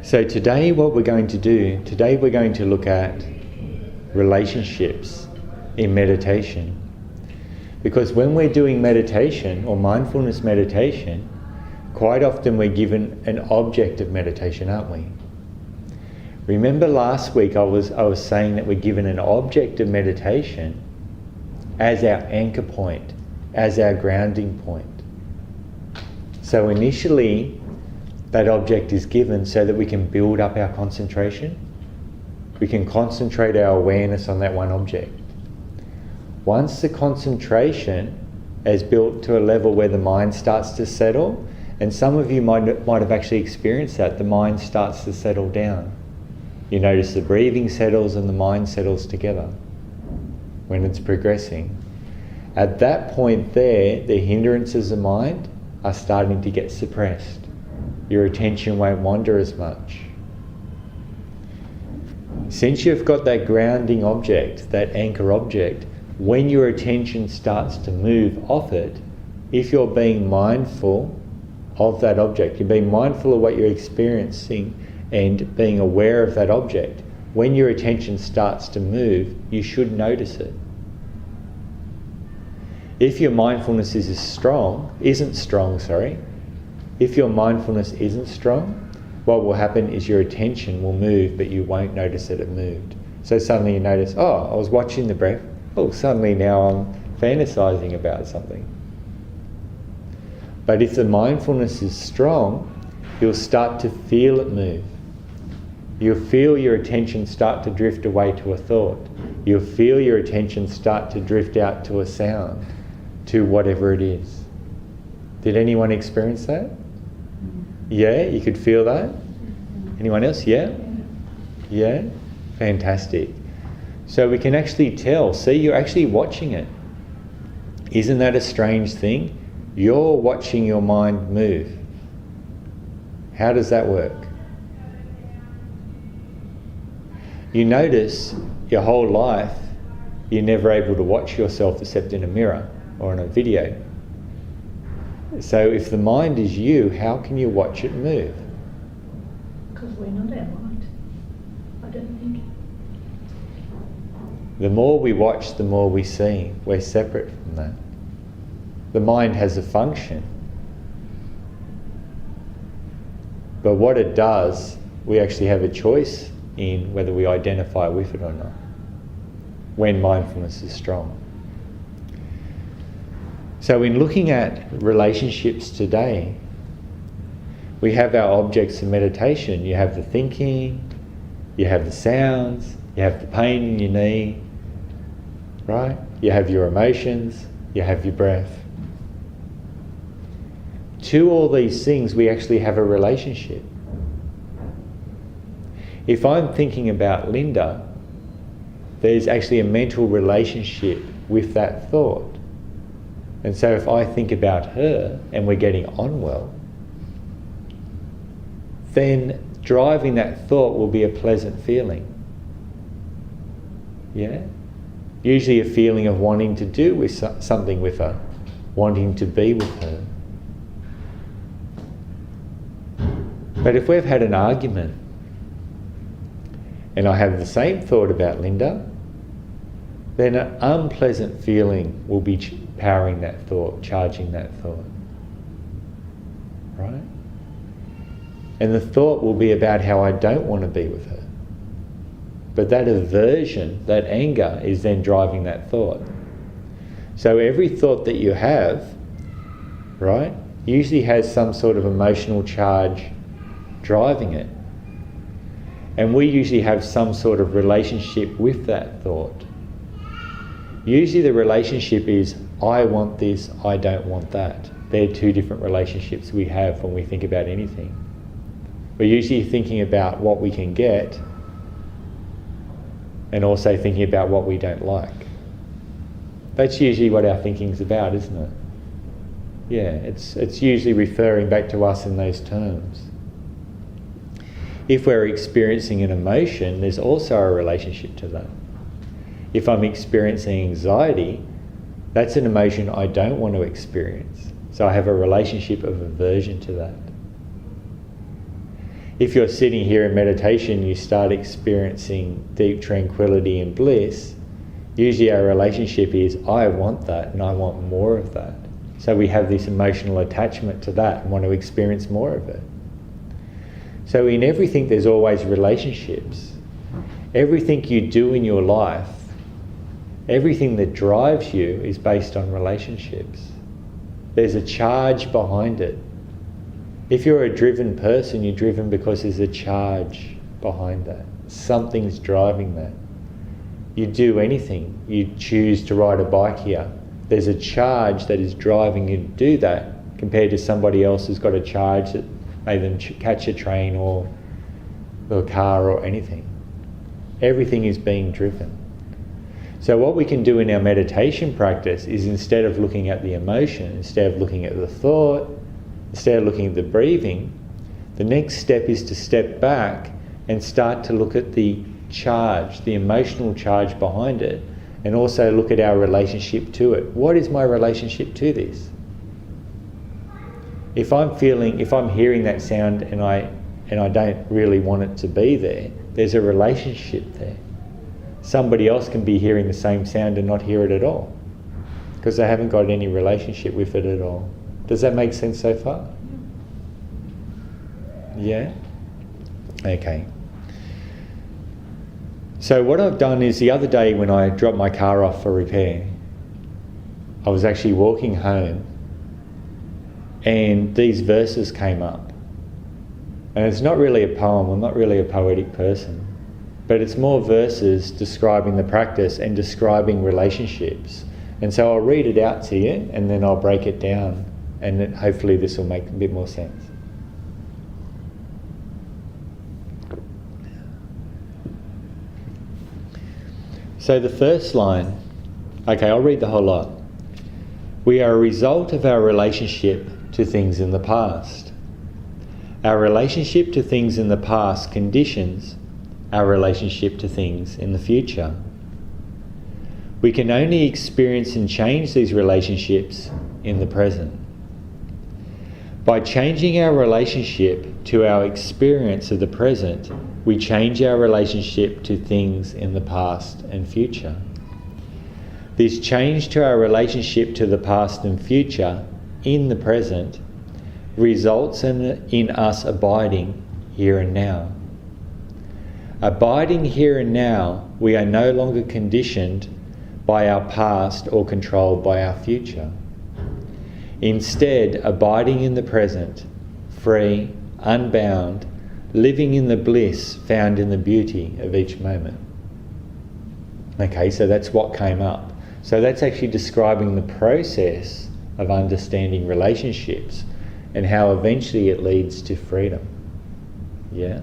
So today what we're going to do, today we're going to look at relationships in meditation. Because when we're doing meditation or mindfulness meditation, quite often we're given an object of meditation, aren't we? Remember last week I was saying that we're given an object of meditation as our anchor point, as our grounding point. So initially that object is given so that we can build up our concentration. We can concentrate our awareness on that one object. Once the concentration is built to a level where the mind starts to settle, and some of you might have actually experienced that, the mind starts to settle down. You notice the breathing settles and the mind settles together when it's progressing. At that point there, the hindrances of mind are starting to get suppressed. Your attention won't wander as much. Since you've got that grounding object, that anchor object, when your attention starts to move off it, if you're being mindful of that object, you're being mindful of what you're experiencing and being aware of that object, when your attention starts to move, you should notice it. If your mindfulness isn't strong, if your mindfulness isn't strong, what will happen is your attention will move, but you won't notice that it moved. So suddenly you notice, oh, I was watching the breath, oh, suddenly now I'm fantasizing about something. But if the mindfulness is strong, you'll start to feel it move. You'll feel your attention start to drift away to a thought. You'll feel your attention start to drift out to a sound, to whatever it is. Did anyone experience that? Yeah, you could feel that? Anyone else? Yeah? Yeah? Fantastic. So we can actually tell, see, you're actually watching it. Isn't that a strange thing? You're watching your mind move. How does that work? You notice your whole life you're never able to watch yourself except in a mirror or in a video. So if the mind is you, how can you watch it move? Because we're not our mind, I don't think. The more we watch, the more we see. We're separate from that. The mind has a function. But what it does, we actually have a choice in whether we identify with it or not, when mindfulness is strong. So in looking at relationships today, we have our objects of meditation. You have the thinking, you have the sounds, you have the pain in your knee, right? You have your emotions, you have your breath. To all these things, we actually have a relationship. If I'm thinking about Linda, there's actually a mental relationship with that thought. And so if I think about her and we're getting on well, then driving that thought will be a pleasant feeling. Yeah? Usually a feeling of wanting to do with something with her, wanting to be with her. But if we've had an argument and I have the same thought about Linda, then an unpleasant feeling will be powering that thought, charging that thought. Right? And the thought will be about how I don't want to be with her. But that aversion, that anger, is then driving that thought. So every thought that you have, right, usually has some sort of emotional charge driving it. And we usually have some sort of relationship with that thought. Usually the relationship is, I want this, I don't want that. They're two different relationships we have when we think about anything. We're usually thinking about what we can get and also thinking about what we don't like. That's usually what our thinking's about, isn't it? Yeah, it's usually referring back to us in those terms. If we're experiencing an emotion, there's also a relationship to that. If I'm experiencing anxiety, that's an emotion I don't want to experience. So I have a relationship of aversion to that. if you're sitting here in meditation, you start experiencing deep tranquility and bliss, usually our relationship is, I want that and I want more of that. So we have this emotional attachment to that and want to experience more of it. So in everything there's always relationships. Everything you do in your life, everything that drives you is based on relationships. There's a charge behind it. If you're a driven person, you're driven because there's a charge behind that. Something's driving that. You do anything. You choose to ride a bike here. There's a charge that is driving you to do that compared to somebody else who's got a charge that made them catch a train or a car or anything. Everything is being driven. So what we can do in our meditation practice is, instead of looking at the emotion, instead of looking at the thought, instead of looking at the breathing, the next step is to step back and start to look at the charge, the emotional charge behind it, and also look at our relationship to it. What is my relationship to this? If I'm hearing that sound and I don't really want it to be there, there's a relationship there. Somebody else can be hearing the same sound and not hear it at all, because they haven't got any relationship with it at all. Does that make sense so far? Yeah? Okay. So what I've done is, the other day when I dropped my car off for repair, I was actually walking home and these verses came up. And it's not really a poem, I'm not really a poetic person, but it's more verses describing the practice and describing relationships. And so I'll read it out to you and then I'll break it down, and then hopefully this will make a bit more sense. So the first line, okay, I'll read the whole lot. We are a result of our relationship to things in the past. Our relationship to things in the past conditions our relationship to things in the future. We can only experience and change these relationships in the present. By changing our relationship to our experience of the present, we change our relationship to things in the past and future. This change to our relationship to the past and future in the present results in us abiding here and now. Abiding here and now, we are no longer conditioned by our past or controlled by our future. Instead, abiding in the present, free, unbound, living in the bliss found in the beauty of each moment. Okay, so that's what came up. So that's actually describing the process of understanding relationships and how eventually it leads to freedom. Yeah?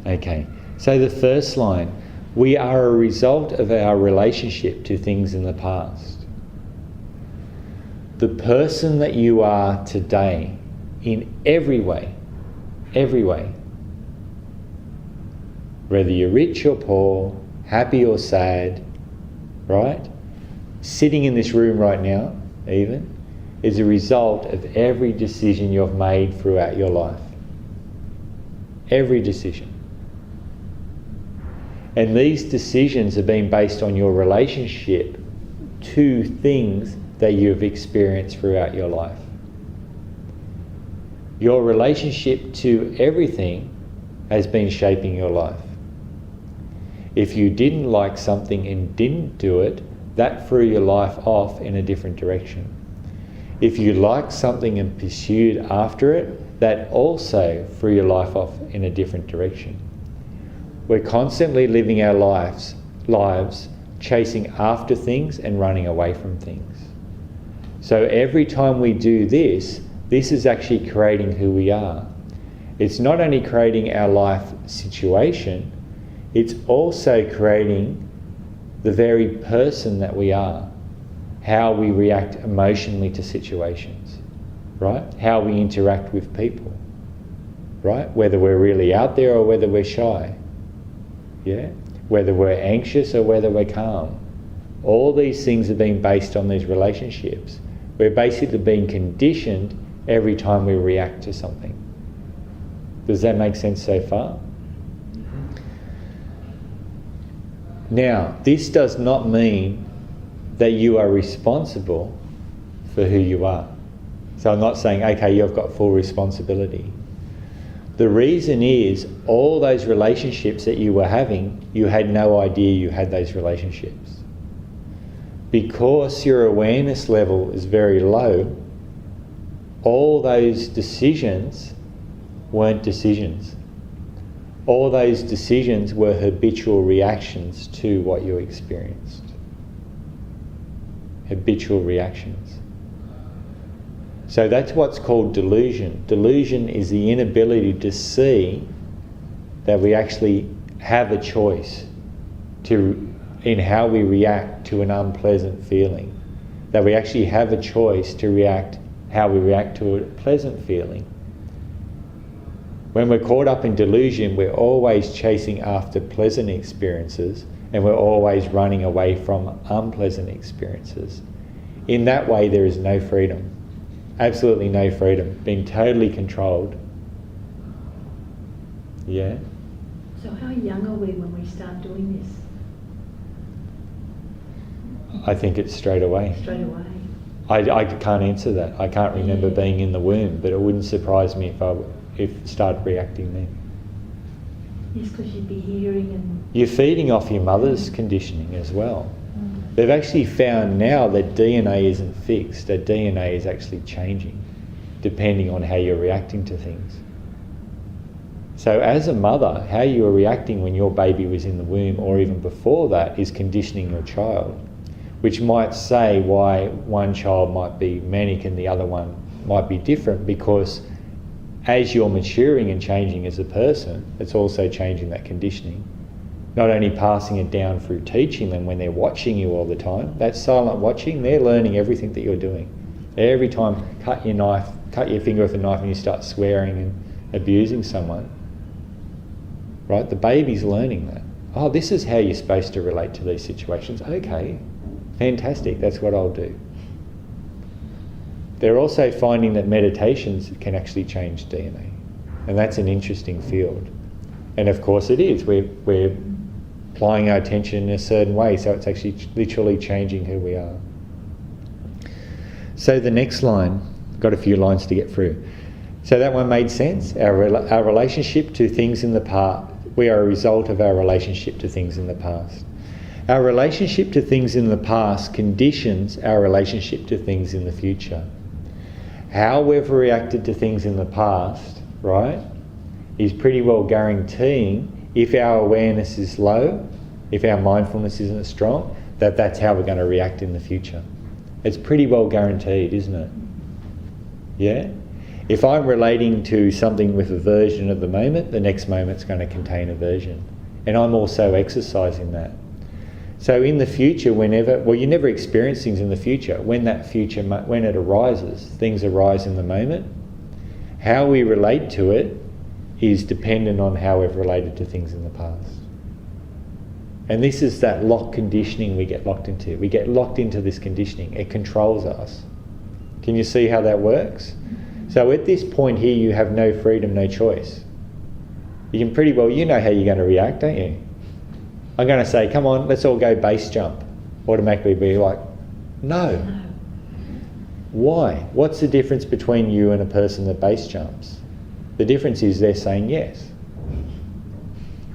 Okay, so the first line, we are a result of our relationship to things in the past. The person that you are today, in every way, whether you're rich or poor, happy or sad, right? Sitting in this room right now, even, is a result of every decision you've made throughout your life. Every decision. And these decisions have been based on your relationship to things that you've experienced throughout your life. Your relationship to everything has been shaping your life. If you didn't like something and didn't do it, that threw your life off in a different direction. If you liked something and pursued after it, that also threw your life off in a different direction. We're constantly living our lives chasing after things and running away from things. So every time we do this is actually creating who we are. It's not only creating our life situation, it's also creating the very person that we are, how we react emotionally to situations, right? How we interact with people, right? Whether we're really out there or whether we're shy, yeah? Whether we're anxious or whether we're calm. All these things have been based on these relationships. We're basically being conditioned every time we react to something. Does that make sense so far? Now, this does not mean that you are responsible for who you are. So I'm not saying, okay, you've got full responsibility. The reason is all those relationships that you were having, you had no idea you had those relationships. Because your awareness level is very low, all those decisions weren't decisions. All those decisions were habitual reactions to what you experienced. Habitual reactions. So that's what's called delusion. Delusion is the inability to see that we actually have a choice in how we react to an unpleasant feeling. That we actually have a choice to react how we react to a pleasant feeling. When we're caught up in delusion, we're always chasing after pleasant experiences and we're always running away from unpleasant experiences. In that way, there is no freedom. Absolutely no freedom. Being totally controlled. Yeah? So how young are we when we start doing this? I think it's straight away. Straight away. I can't answer that. I can't remember being in the womb, but it wouldn't surprise me if it started reacting then. Yes, because you'd be hearing and... You're feeding off your mother's conditioning as well. They've actually found now that DNA isn't fixed, that DNA is actually changing depending on how you're reacting to things. So as a mother, how you were reacting when your baby was in the womb or even before that is conditioning your child, which might say why one child might be manic and the other one might be different, because as you're maturing and changing as a person, it's also changing that conditioning. Not only passing it down through teaching them when they're watching you all the time, that silent watching, they're learning everything that you're doing. Every time, cut your finger with a knife and you start swearing and abusing someone, right? The baby's learning that. Oh, this is how you're supposed to relate to these situations. Okay, fantastic, that's what I'll do. They're also finding that meditations can actually change DNA. And that's an interesting field. And of course it is. We're applying our attention in a certain way, so it's actually literally changing who we are. So the next line, got a few lines to get through. So that one made sense. Our relationship to things in the past, we are a result of our relationship to things in the past. Our relationship to things in the past conditions our relationship to things in the future. How we've reacted to things in the past, right, is pretty well guaranteeing, if our awareness is low, if our mindfulness isn't strong, that's how we're going to react in the future. It's pretty well guaranteed, isn't it? Yeah? If I'm relating to something with aversion at the moment, the next moment's going to contain aversion. And I'm also exercising that. So in the future, you never experience things in the future. When it arises, things arise in the moment. How we relate to it is dependent on how we've related to things in the past. And this is that lock conditioning we get locked into. We get locked into this conditioning. It controls us. Can you see how that works? So at this point here, you have no freedom, no choice. You can pretty well, you know how you're going to react, don't you? I'm going to say, come on, let's all go base jump. Automatically be like, no. Why? What's the difference between you and a person that base jumps? The difference is they're saying yes.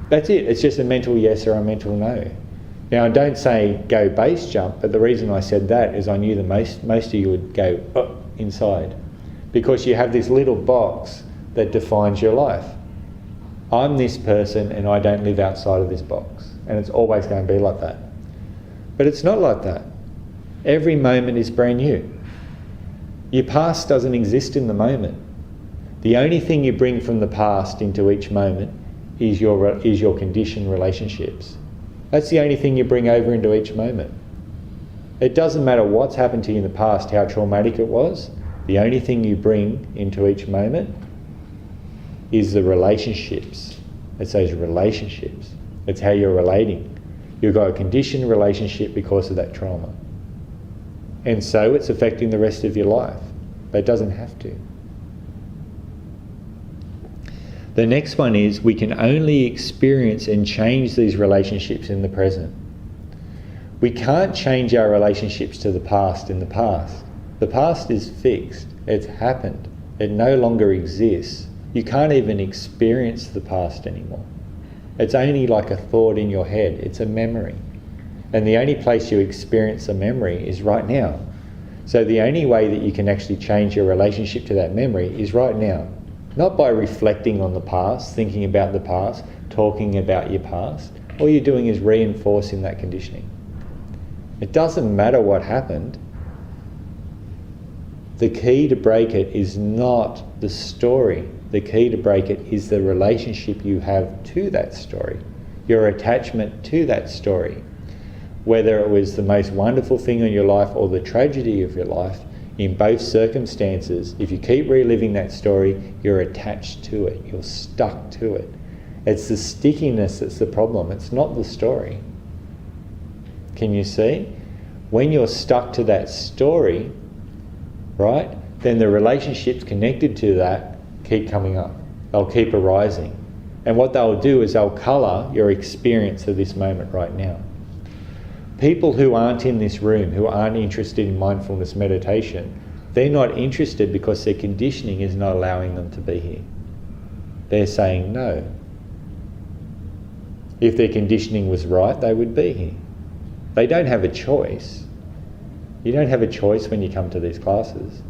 That's it. It's just a mental yes or a mental no. Now, I don't say go base jump, but the reason I said that is I knew that most of you would go inside, because you have this little box that defines your life. I'm this person and I don't live outside of this box, and it's always going to be like that. But it's not like that. Every moment is brand new. Your past doesn't exist in the moment. The only thing you bring from the past into each moment is your conditioned relationships. That's the only thing you bring over into each moment. It doesn't matter what's happened to you in the past, how traumatic it was. The only thing you bring into each moment is the relationships. It's those relationships. It's how you're relating. You've got a conditioned relationship because of that trauma. And so it's affecting the rest of your life. But it doesn't have to. The next one is we can only experience and change these relationships in the present. We can't change our relationships to the past in the past. The past is fixed. It's happened. It no longer exists. You can't even experience the past anymore. It's only like a thought in your head. It's a memory. And the only place you experience a memory is right now. So the only way that you can actually change your relationship to that memory is right now. Not by reflecting on the past, thinking about the past, talking about your past. All you're doing is reinforcing that conditioning. It doesn't matter what happened. The key to break it is not the story. The key to break it is the relationship you have to that story, your attachment to that story. Whether it was the most wonderful thing in your life or the tragedy of your life, in both circumstances, if you keep reliving that story, you're attached to it, you're stuck to it. It's the stickiness that's the problem, it's not the story. Can you see? When you're stuck to that story, right, then the relationships connected to that keep coming up. They'll keep arising. And what they'll do is they'll colour your experience of this moment right now. People who aren't in this room, who aren't interested in mindfulness meditation, they're not interested because their conditioning is not allowing them to be here. They're saying no. If their conditioning was right, they would be here. They don't have a choice. You don't have a choice when you come to these classes.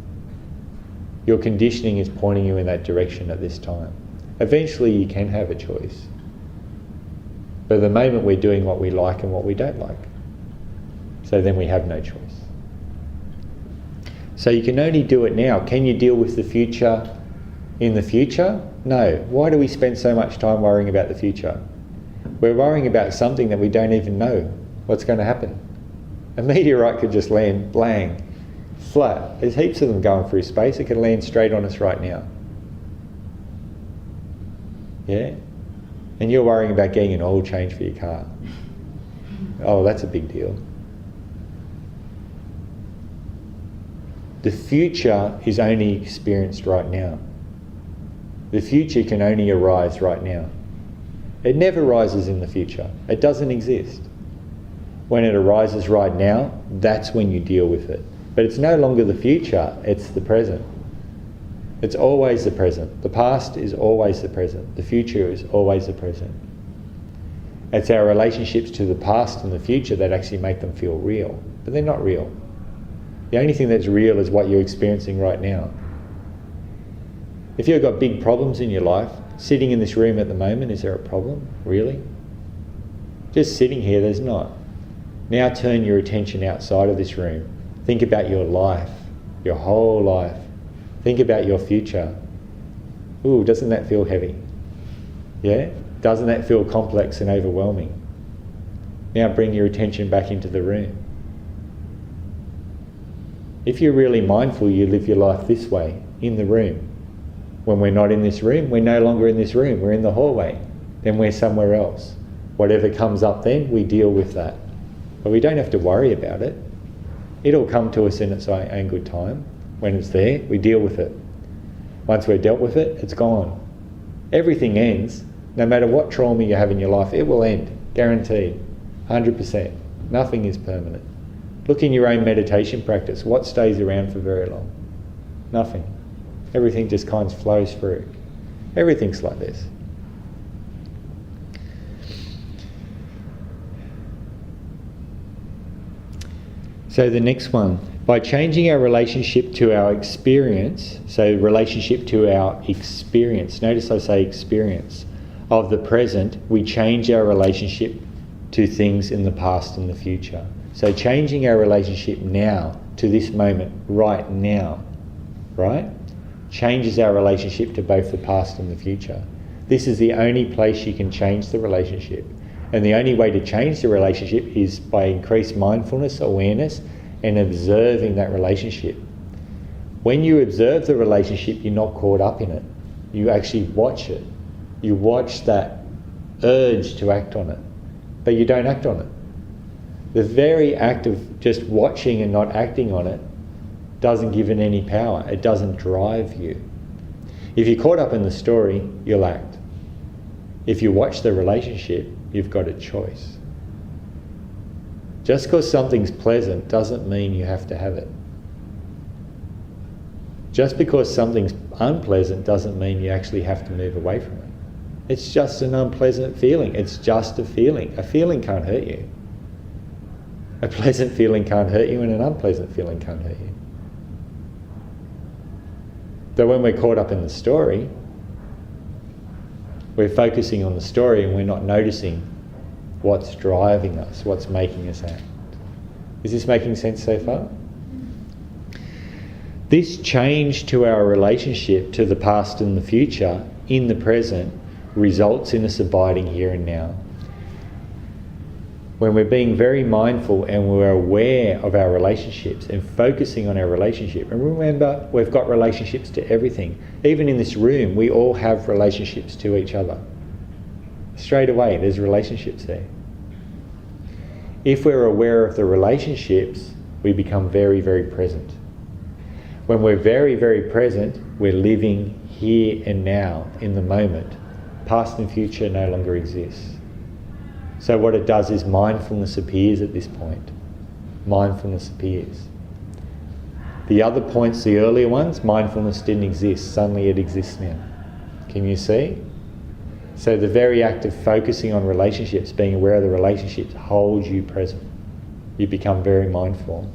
Your conditioning is pointing you in that direction at this time. Eventually you can have a choice. But at the moment we're doing what we like and what we don't like. So then we have no choice. So you can only do it now. Can you deal with the future in the future? No. Why do we spend so much time worrying about the future? We're worrying about something that we don't even know what's going to happen. A meteorite could just land blang, flat. There's heaps of them going through space. It could land straight on us right now. Yeah? And you're worrying about getting an oil change for your car. Oh, that's a big deal. The future is only experienced right now. The future can only arise right now. It never rises in the future. It doesn't exist. When it arises right now, that's when you deal with it. But it's no longer the future, it's the present. It's always the present. The past is always the present. The future is always the present. It's our relationships to the past and the future that actually make them feel real. But they're not real. The only thing that's real is what you're experiencing right now. If you've got big problems in your life, sitting in this room at the moment, is there a problem? Really? Just sitting here, there's not. Now turn your attention outside of this room. Think about your life, your whole life. Think about your future. Ooh, doesn't that feel heavy? Yeah? Doesn't that feel complex and overwhelming? Now bring your attention back into the room. If you're really mindful, you live your life this way, in the room. When we're not in this room, we're no longer in this room, we're in the hallway. Then we're somewhere else. Whatever comes up then, we deal with that. But we don't have to worry about it. It'll come to us in its own good time. When it's there, we deal with it. Once we've dealt with it, it's gone. Everything ends. No matter what trauma you have in your life, it will end. Guaranteed. 100%. Nothing is permanent. Look in your own meditation practice. What stays around for very long? Nothing. Everything just kind of flows through. Everything's like this. So the next one. By changing our relationship to our experience, so relationship to our experience, notice I say experience, of the present, we change our relationship to things in the past and the future. So changing our relationship now to this moment, right now, right, changes our relationship to both the past and the future. This is the only place you can change the relationship. And the only way to change the relationship is by increased mindfulness, awareness, and observing that relationship. When you observe the relationship, you're not caught up in it. You actually watch it. You watch that urge to act on it, but you don't act on it. The very act of just watching and not acting on it doesn't give it any power. It doesn't drive you. If you're caught up in the story, you'll act. If you watch the relationship, you've got a choice. Just because something's pleasant doesn't mean you have to have it. Just because something's unpleasant doesn't mean you actually have to move away from it. It's just an unpleasant feeling. It's just a feeling. A feeling can't hurt you. A pleasant feeling can't hurt you, and an unpleasant feeling can't hurt you. So when we're caught up in the story, we're focusing on the story and we're not noticing what's driving us, what's making us act. Is this making sense so far? This change to our relationship to the past and the future in the present results in us abiding here and now. When we're being very mindful and we're aware of our relationships and focusing on our relationship, and remember, we've got relationships to everything. Even in this room, we all have relationships to each other. Straight away, there's relationships there. If we're aware of the relationships, we become very, very present. When we're very, very present, we're living here and now in the moment. Past and future no longer exists. So what it does is mindfulness appears at this point. Mindfulness appears. The other points, the earlier ones, mindfulness didn't exist. Suddenly it exists now. Can you see? So the very act of focusing on relationships, being aware of the relationships, holds you present. You become very mindful.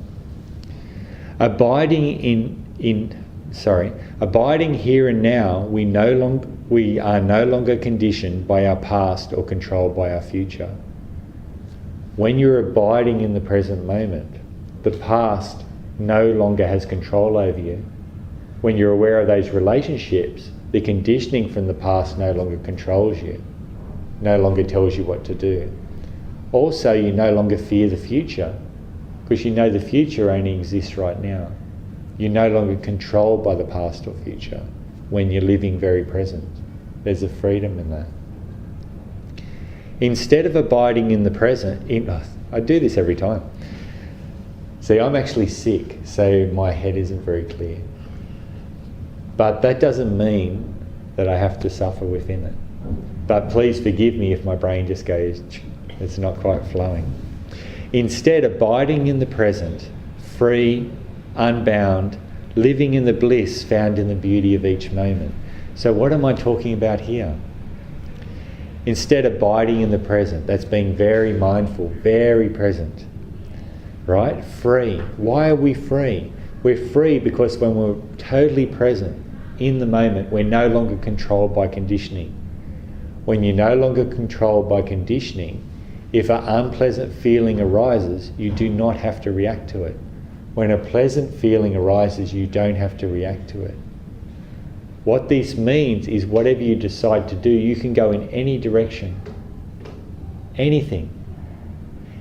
Abiding abiding here and now, we are no longer conditioned by our past or controlled by our future. When you're abiding in the present moment, the past no longer has control over you. When you're aware of those relationships, the conditioning from the past no longer controls you, no longer tells you what to do. Also, you no longer fear the future, because you know the future only exists right now. You're no longer controlled by the past or future when you're living very present. There's a freedom in that. Instead of abiding in the present, I do this every time. See, I'm actually sick, so my head isn't very clear. But that doesn't mean that I have to suffer within it. But please forgive me if my brain just goes, it's not quite flowing. Instead, abiding in the present, free, unbound, living in the bliss found in the beauty of each moment. So what am I talking about here? Instead, abiding in the present, that's being very mindful, very present, right? Free. Why are we free? We're free because when we're totally present in the moment, we're no longer controlled by conditioning. When you're no longer controlled by conditioning, if an unpleasant feeling arises, you do not have to react to it. When a pleasant feeling arises, you don't have to react to it. What this means is whatever you decide to do, you can go in any direction. Anything.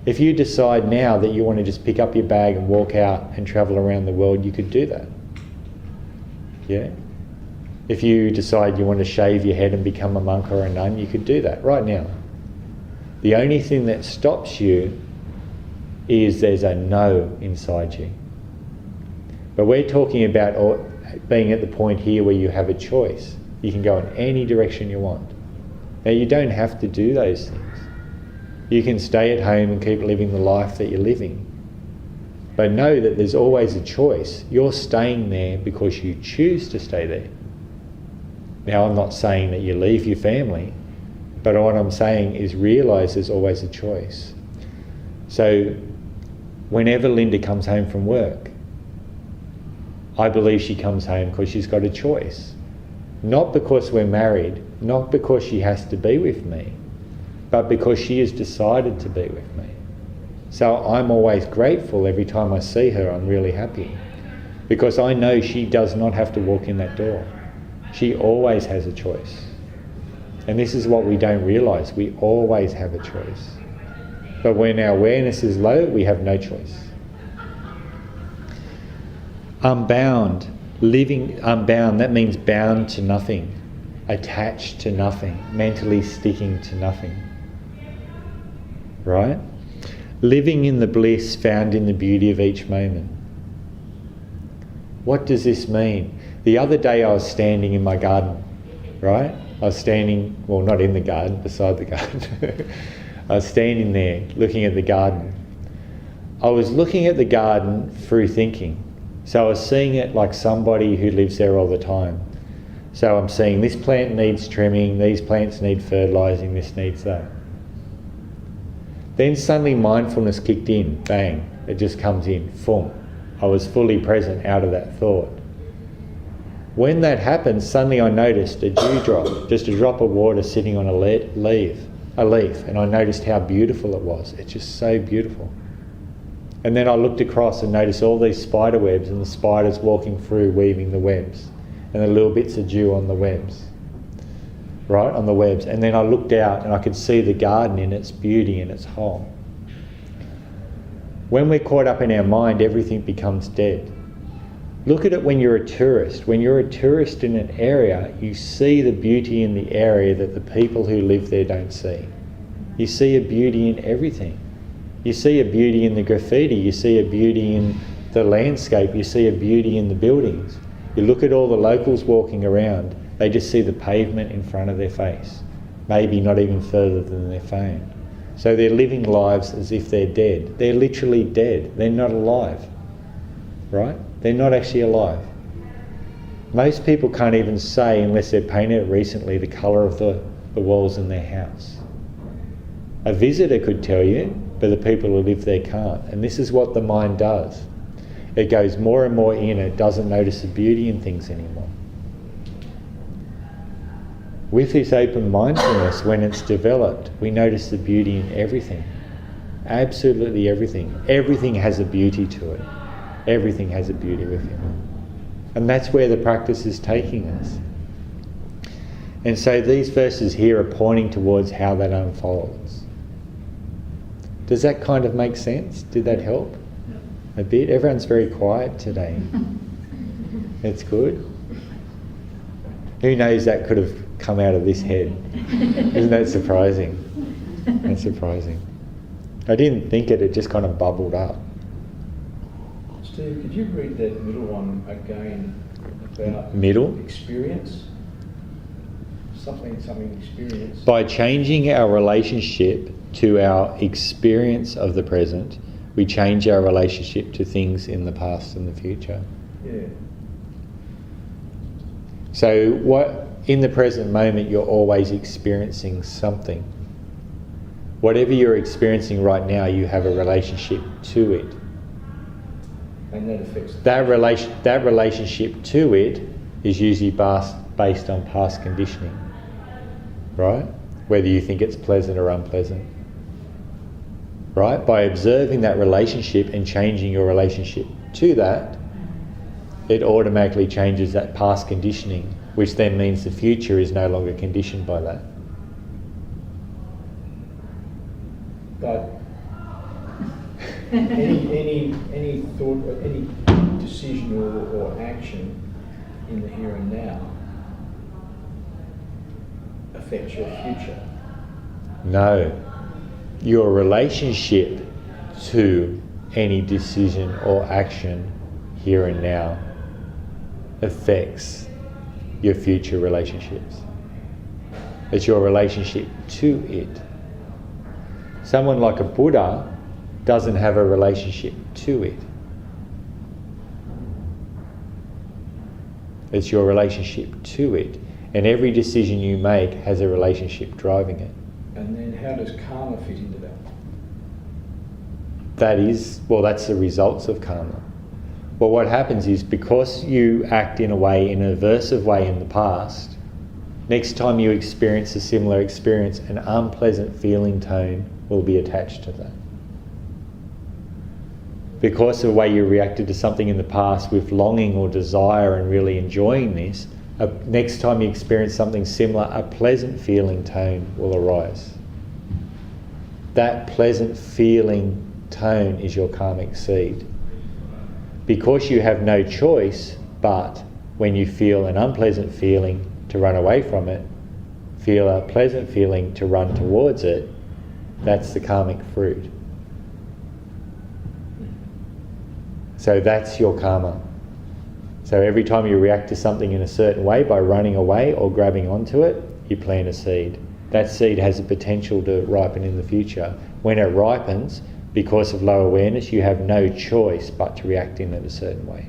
If you decide now that you want to just pick up your bag and walk out and travel around the world, you could do that. Yeah? If you decide you want to shave your head and become a monk or a nun, you could do that right now. The only thing that stops you is there's a no inside you. But we're talking about being at the point here where you have a choice. You can go in any direction you want. Now, you don't have to do those things. You can stay at home and keep living the life that you're living. But know that there's always a choice. You're staying there because you choose to stay there. Now, I'm not saying that you leave your family, but what I'm saying is realise there's always a choice. So, whenever Linda comes home from work, I believe she comes home because she's got a choice. Not because we're married, not because she has to be with me, but because she has decided to be with me. So I'm always grateful every time I see her. I'm really happy because I know she does not have to walk in that door. She always has a choice. And this is what we don't realise. We always have a choice. But when our awareness is low, we have no choice. Unbound, living unbound, that means bound to nothing, attached to nothing, mentally sticking to nothing. Right? Living in the bliss found in the beauty of each moment. What does this mean? The other day I was standing in my garden, right? I was standing, well, not in the garden, beside the garden. I was standing there looking at the garden. I was looking at the garden through thinking. So I was seeing it like somebody who lives there all the time. So I'm seeing this plant needs trimming, these plants need fertilising, this needs that. Then suddenly mindfulness kicked in, bang, it just comes in, boom. I was fully present out of that thought. When that happened, suddenly I noticed a dewdrop, just a drop of water sitting on a leaf, and I noticed how beautiful it was. It's just so beautiful. And then I looked across and noticed all these spider webs and the spiders walking through, weaving the webs, and the little bits of dew on the webs, right, on the webs. And then I looked out and I could see the garden in its beauty and its whole. When we're caught up in our mind, everything becomes dead. Look at it when you're a tourist. When you're a tourist in an area, you see the beauty in the area that the people who live there don't see. You see a beauty in everything. You see a beauty in the graffiti, you see a beauty in the landscape, you see a beauty in the buildings. You look at all the locals walking around, they just see the pavement in front of their face, maybe not even further than their phone. So they're living lives as if they're dead. They're literally dead. They're not alive, right? They're not actually alive. Most people can't even say, unless they've painted it recently, the colour of the walls in their house. A visitor could tell you, but the people who live there can't. And this is what the mind does. It goes more and more in, it doesn't notice the beauty in things anymore. With this open mindfulness, when it's developed, we notice the beauty in everything. Absolutely everything. Everything has a beauty to it. Everything has a beauty with it. And that's where the practice is taking us. And so these verses here are pointing towards how that unfolds. Does that kind of make sense? Did that help? A bit? Everyone's very quiet today. It's good. Who knows, that could have come out of this head. Isn't that surprising? That's surprising. I didn't think it just kind of bubbled up. Steve, could you read that middle one again about Middle? experience? Something experience. By changing our relationship to our experience of the present, we change our relationship to things in the past and the future. Yeah. So what in the present moment, you're always experiencing something. Whatever you're experiencing right now, you have a relationship to it. And that affects that relationship to it is usually based on past conditioning, right? Whether you think it's pleasant or unpleasant, right? By observing that relationship and changing your relationship to that, it automatically changes that past conditioning, which then means the future is no longer conditioned by that. But any thought, or any decision or action in the here and now affects your future. No. Your relationship to any decision or action here and now affects your future relationships. It's your relationship to it. Someone like a Buddha doesn't have a relationship to it. It's your relationship to it. And every decision you make has a relationship driving it. And then how does karma fit into that? That's the results of karma. Well, what happens is, because you act in an aversive way in the past, next time you experience a similar experience, an unpleasant feeling tone will be attached to that. Because of the way you reacted to something in the past with longing or desire and really enjoying this, next time you experience something similar, a pleasant feeling tone will arise. That pleasant feeling tone is your karmic seed. Because you have no choice but, when you feel an unpleasant feeling, to run away from it, feel a pleasant feeling to run towards it, that's the karmic fruit. So that's your karma. So every time you react to something in a certain way by running away or grabbing onto it, you plant a seed. That seed has the potential to ripen in the future. When it ripens, because of low awareness, you have no choice but to react in it a certain way.